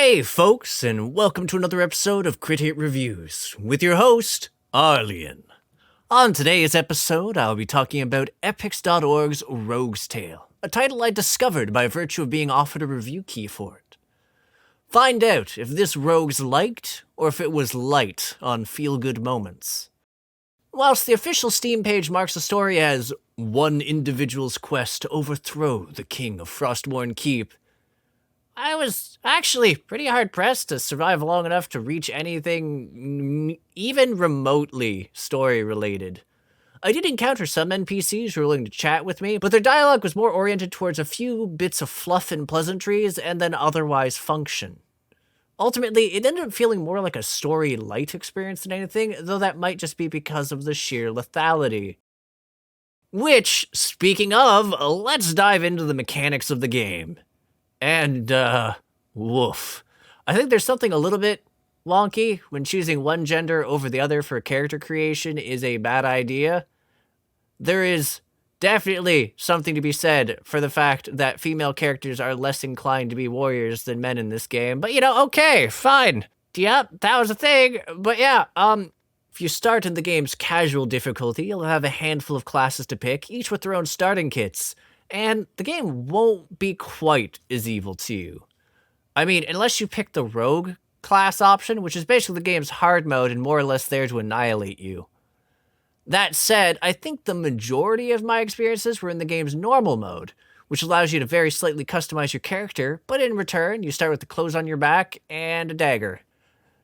Hey, folks, and welcome to another episode of Crit Hit Reviews with your host, Arlyeon. On today's episode, I'll be talking about Epix.org's Rogue's Tale, a title I discovered by virtue of being offered a review key for it. Find out if this rogue's liked, or if it was light on feel-good moments. Whilst the official Steam page marks the story as one individual's quest to overthrow the king of Frostmourne Keep, I was actually pretty hard-pressed to survive long enough to reach anything even remotely story-related. I did encounter some NPCs who were willing to chat with me, but their dialogue was more oriented towards a few bits of fluff and pleasantries and then otherwise function. Ultimately, it ended up feeling more like a story-light experience than anything, though that might just be because of the sheer lethality. Which, speaking of, let's dive into the mechanics of the game. And, woof. I think there's something a little bit wonky when choosing one gender over the other for character creation is a bad idea. There is definitely something to be said for the fact that female characters are less inclined to be warriors than men in this game. But, okay, fine. Yep, that was a thing. But yeah, if you start in the game's casual difficulty, you'll have a handful of classes to pick, each with their own starting kits. And the game won't be quite as evil to you. I mean, unless you pick the rogue class option, which is basically the game's hard mode and more or less there to annihilate you. That said, I think the majority of my experiences were in the game's normal mode, which allows you to very slightly customize your character, but in return, you start with the clothes on your back and a dagger.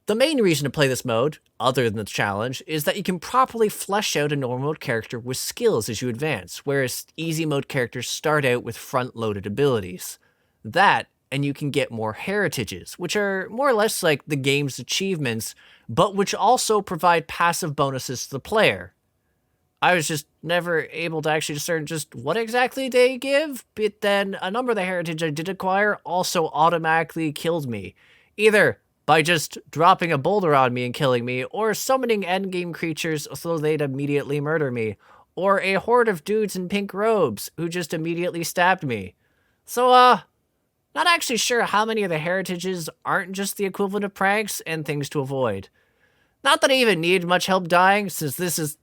The main reason to play this mode, other than the challenge, is that you can properly flesh out a normal mode character with skills as you advance, whereas easy mode characters start out with front-loaded abilities. That, and you can get more heritages, which are more or less like the game's achievements, but which also provide passive bonuses to the player. I was just never able to actually discern just what exactly they give, but then a number of the heritage I did acquire also automatically killed me. Either by just dropping a boulder on me and killing me, or summoning endgame creatures so they'd immediately murder me, or a horde of dudes in pink robes who just immediately stabbed me. So, not actually sure how many of the heritages aren't just the equivalent of pranks and things to avoid. Not that I even need much help dying, since this is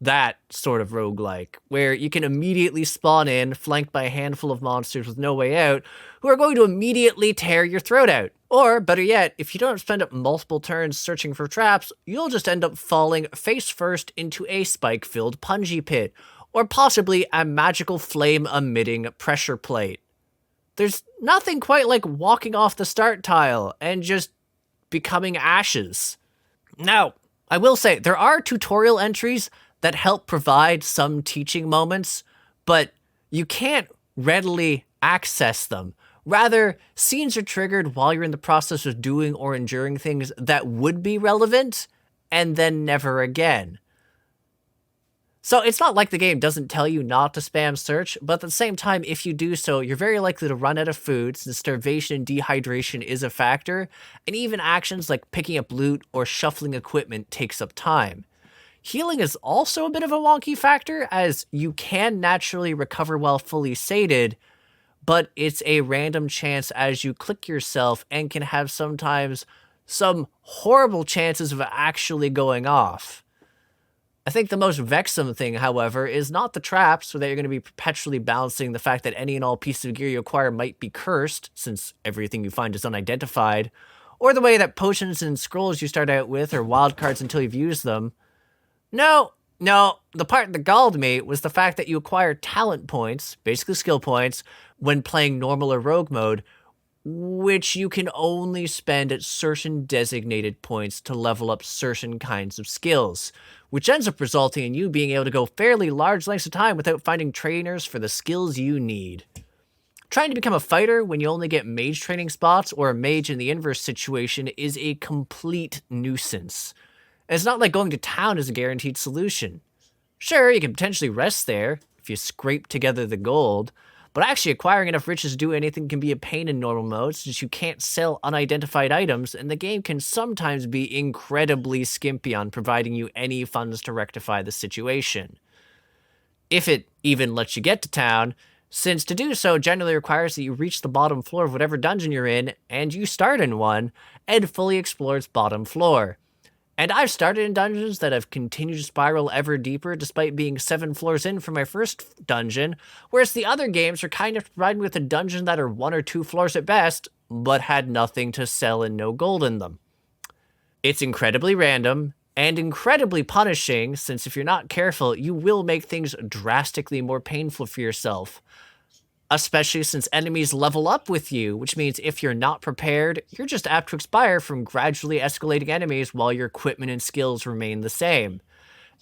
that sort of roguelike, where you can immediately spawn in, flanked by a handful of monsters with no way out, who are going to immediately tear your throat out. Or, better yet, if you don't spend up multiple turns searching for traps, you'll just end up falling face first into a spike-filled punji pit, or possibly a magical flame-emitting pressure plate. There's nothing quite like walking off the start tile and just becoming ashes. Now, I will say, there are tutorial entries that help provide some teaching moments, but you can't readily access them. Rather, scenes are triggered while you're in the process of doing or enduring things that would be relevant, and then never again. So it's not like the game doesn't tell you not to spam search, but at the same time, if you do so, you're very likely to run out of food since starvation and dehydration is a factor, and even actions like picking up loot or shuffling equipment takes up time. Healing is also a bit of a wonky factor, as you can naturally recover while fully sated, but it's a random chance as you click yourself and can have sometimes some horrible chances of actually going off. I think the most vexing thing, however, is not the traps, so that you're going to be perpetually balancing the fact that any and all pieces of gear you acquire might be cursed, since everything you find is unidentified, or the way that potions and scrolls you start out with are wildcards until you've used them. No, the part that galled me was the fact that you acquire talent points, basically skill points, when playing normal or rogue mode, which you can only spend at certain designated points to level up certain kinds of skills, which ends up resulting in you being able to go fairly large lengths of time without finding trainers for the skills you need. Trying to become a fighter when you only get mage training spots or a mage in the inverse situation is a complete nuisance. And it's not like going to town is a guaranteed solution. Sure, you can potentially rest there if you scrape together the gold, but actually acquiring enough riches to do anything can be a pain in normal mode since you can't sell unidentified items, and the game can sometimes be incredibly skimpy on providing you any funds to rectify the situation. If it even lets you get to town, since to do so generally requires that you reach the bottom floor of whatever dungeon you're in, and you start in one, and fully explore its bottom floor. And I've started in dungeons that have continued to spiral ever deeper despite being 7 floors in from my first dungeon, whereas the other games are kind of providing me with a dungeon that are 1 or 2 floors at best, but had nothing to sell and no gold in them. It's incredibly random, and incredibly punishing, since if you're not careful, you will make things drastically more painful for yourself. Especially since enemies level up with you, which means if you're not prepared, you're just apt to expire from gradually escalating enemies while your equipment and skills remain the same.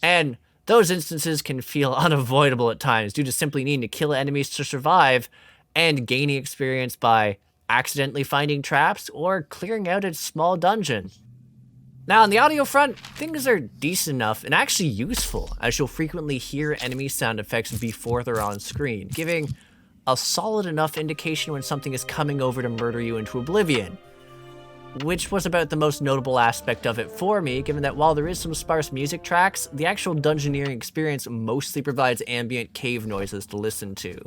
And those instances can feel unavoidable at times due to simply needing to kill enemies to survive and gaining experience by accidentally finding traps or clearing out a small dungeon. Now, on the audio front, things are decent enough and actually useful, as you'll frequently hear enemy sound effects before they're on screen, giving a solid enough indication when something is coming over to murder you into oblivion. Which was about the most notable aspect of it for me, given that while there is some sparse music tracks, the actual dungeoneering experience mostly provides ambient cave noises to listen to.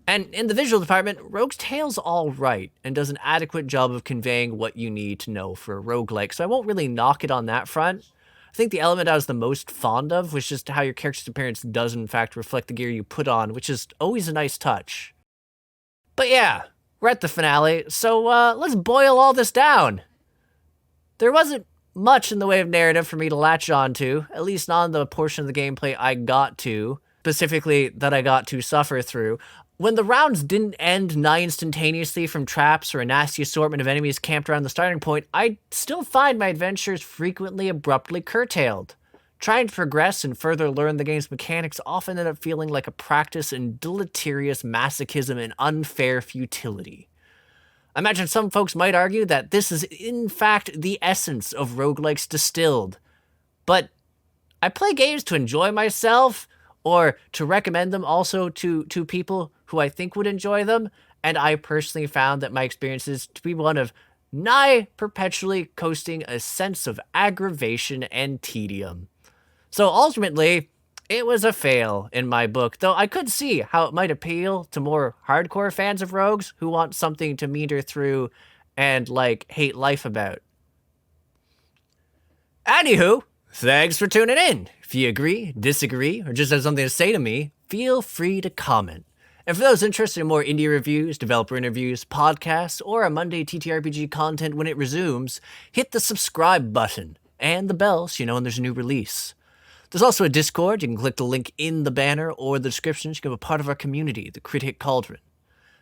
And in the visual department, Rogue's Tale's alright, and does an adequate job of conveying what you need to know for a roguelike, so I won't really knock it on that front. I think the element I was the most fond of was just how your character's appearance does in fact reflect the gear you put on, which is always a nice touch. But yeah, we're at the finale, so let's boil all this down. There wasn't much in the way of narrative for me to latch onto, at least not on the portion of the gameplay I got to, specifically that I got to suffer through. When the rounds didn't end nigh instantaneously from traps or a nasty assortment of enemies camped around the starting point, I still find my adventures frequently abruptly curtailed. Trying to progress and further learn the game's mechanics often end up feeling like a practice in deleterious masochism and unfair futility. I imagine some folks might argue that this is in fact the essence of roguelikes distilled. But I play games to enjoy myself, or to recommend them also to people who I think would enjoy them, and I personally found that my experiences to be one of nigh perpetually coasting a sense of aggravation and tedium. So ultimately, it was a fail in my book, though I could see how it might appeal to more hardcore fans of rogues who want something to meter through and, hate life about. Anywho, thanks for tuning in. If you agree, disagree, or just have something to say to me, feel free to comment. And for those interested in more indie reviews, developer interviews, podcasts, or a Monday TTRPG content when it resumes, hit the subscribe button and the bell so you know when there's a new release. There's also a Discord. You can click the link in the banner or the description to become a part of our community, the Crit Hit Cauldron.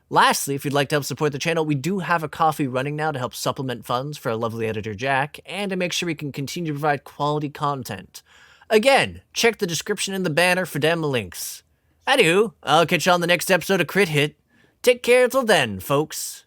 Lastly, if you'd like to help support the channel, we do have a coffee running now to help supplement funds for our lovely editor Jack, and to make sure we can continue to provide quality content. Again, check the description in the banner for them links. Anywho, I'll catch you on the next episode of Crit Hit. Take care till then, folks.